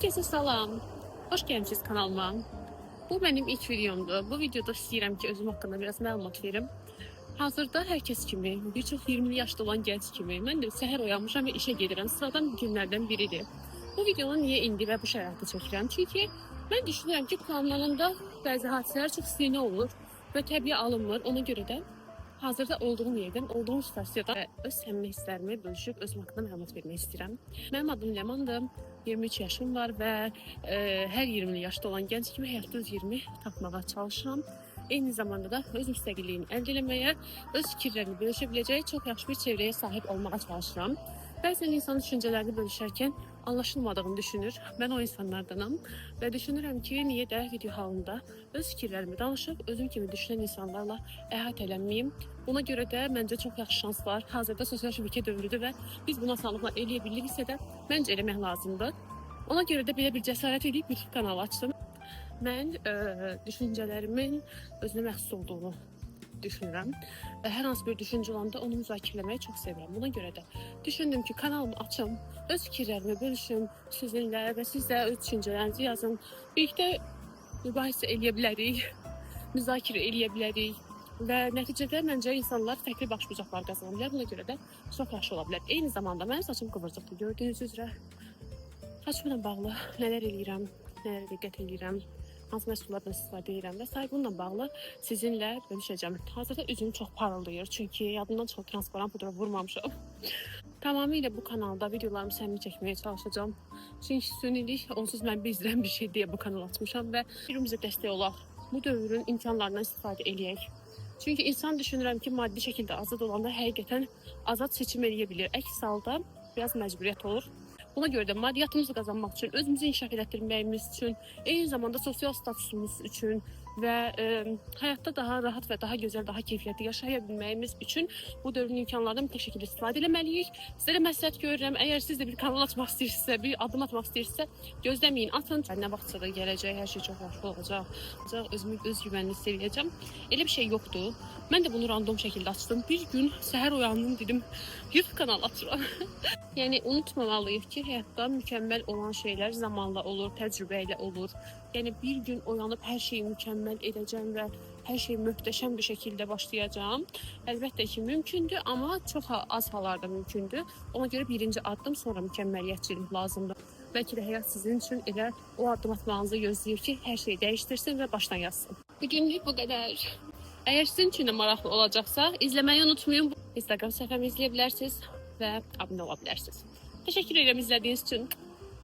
Herkese salam. Hoş gəlmisiniz kanalıma. Bu benim ilk videomdur. Bu videoda istəyirəm ki, özüm haqqında biraz məlumat verim. Hazırda hər kəs kimi, bir çox 20 yaşda olan gənc kimi, mən də səhər oyanmışam və işə gedirəm. Sıradan günlərdən biridir. Bu videonu niyə indi və bu şəraitdə çəkirəm? Çünki mən düşünürəm ki, planlarında bəzi hadisələr çox süni olur və təbii alınmır. Ona görə də hazırda olduğum yerdən, olduğum stansiyada öz səmimi hisslərimi bölüşüb özüm haqqında məlumat vermək istəyirəm. Mənim adım Ləmandır, 23 yaşım var və hər 20 yaşda olan gənc kimi həyatda öz yerimi tapmağa çalışıram. Eyni zamanda da öz müstəqilliyini əldə etməyə, öz fikirlərini bölüşə biləcəyi çox yaxşı bir çevrəyə sahib olmağa çalışıram. Bəzən insan düşüncələrini bölüşərkən anlaşılmadığını düşünür. Mən o insanlardanam və düşünürəm ki, niyə də video halında öz fikirlərimi danışıb, özüm kimi düşünən insanlarla əhatə eləməyim. Buna görə də məncə çox yaxşı şans var. Hazırda sosial şəbəkə dövrüdür və biz buna sağlıqla eləyə biliriksə də məncə eləmək lazımdır. Ona görə də belə bir cəsarət edib YouTube kanalı açdım. Mən düşüncələrimin özünə məxsus olduğunu düşünürəm və hər hansı bir düşüncə olanda onu müzakirələməyi çox sevirəm. Buna görə də düşündüm ki, kanalımı açım, öz fikirlərimi bölüşüm sizinlə və siz də öz düşüncələrinizi yazın. Birlikdə mübahisə eləyə bilərik, müzakirə eləyə bilərik və nəticədə məncə insanlar fərqli baxış bucaqlar qazana bilər. Buna görə də çox yaxşı ola bilər. Eyni zamanda mənim saçım qıvırcıqdır, gördüyünüz üzrə. Saçımla bağlı nələr eləyirəm, nələrə diqqət eləyirəm, hansı məhsullardan istifadə edirəm və sair bununla bağlı sizinlə bölüşəcəm. Hazırda üzüm çox parıldayır, çünki yadımdan çox transparan pudra vurmamışam. Tamamilə bu kanalda videolarımı səmimi çəkməyə çalışacağım. Çünki sünilik onsuz mən bezdirən bir şey deyə bu kanal açmışam və birimizə dəstək olaq. Bu dövrün imkanlarından istifadə eləyək. Çünki insan düşünürəm ki, maddi şəkildə azad olanda həqiqətən azad seçim eləyə bilir. Əks halda biraz məcburiyyət olur. Buna görə də maddiyyatımızı qazanmaq üçün, özümüzü inkişaf etdirməyimiz üçün, eyni zamanda sosial statusumuz üçün və həyatda daha rahat və daha gözəl, daha keyfiyyətli yaşaya bilməyimiz üçün bu dövrün imkanlarından bir şəkildə istifadə etməliyik. Sizə də məsləhət görürəm, əgər siz də bir kanal açmaq istəyirsinizsə, bir adım atmaq istəyirsinizsə, gözləməyin, atın. Nə vaxtsa da gələcək, hər şey çox yaxşı olacaq. Özümü, öz güvənini sevəcəm. Elə bir şey yoxdur. Mən də bunu random şəkildə açdım. Bir gün səhər oyandım, dedim, YouTube kanal açıram. Yəni unutmamalıyıq ki, həyatda mükəmməl olan şeylər zamanla olur, təcrübə ilə olur. Yəni bir gün oyanıb hər şeyi mükəmməl edəcəm və hər şey möhtəşəm bir şəkildə başlayacağam. Əlbəttə ki, mümkündür, amma çox az hallarda mümkündür. Ona görə birinci addım, sonra mükəmməliyyətçilik lazımdır. Bəlkə də həyat sizin üçün elə o addım atmanızı gözləyir ki, hər şeyi dəyişdirsin və başdan yazsın. Bugünlük bu qədər. Əgər sizin üçün də maraqlı olacaqsa, izləməyi unutmayın. Instagram səhifəmi izləyə bilərsiniz və abunə ola bilərsiniz. Təşəkkür edirəm izlədiyiniz üçün.